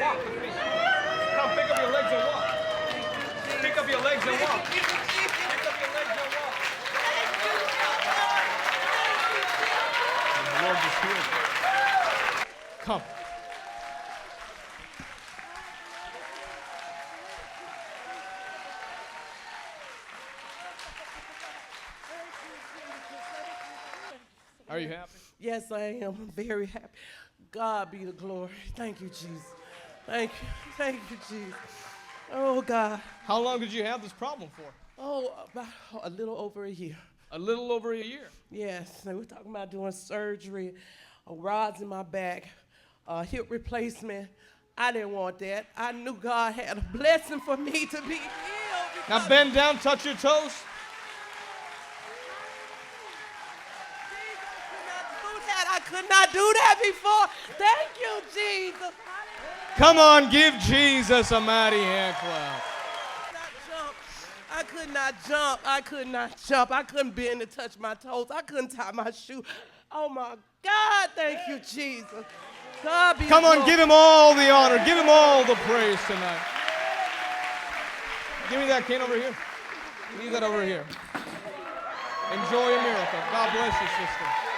Walk with me. Come, pick up your legs and walk. Pick up your legs and walk. Pick up your legs and walk. And the Lord just healed you. Come. Are you happy? Yes, I am. I'm very happy. God be the glory. Thank you, Jesus. Thank you. Thank you, Jesus. Oh, God. How long did you have this problem for? Oh, about a little over a year. A little over a year. Yes, they were talking about doing surgery, rods in my back, hip replacement. I didn't want that. I knew God had a blessing for me to be healed. Now bend down, touch your toes. I could not do that before. Thank you, Jesus. Come on, give Jesus a mighty hand clap. I could not jump. I could not jump. I couldn't bend to touch my toes. I couldn't tie my shoe. Oh, my God. Thank you, Jesus. God be Come on, give him all the honor. Give him all the praise tonight. Give me that cane over here. Leave that over here. Enjoy a miracle. God bless you, sister.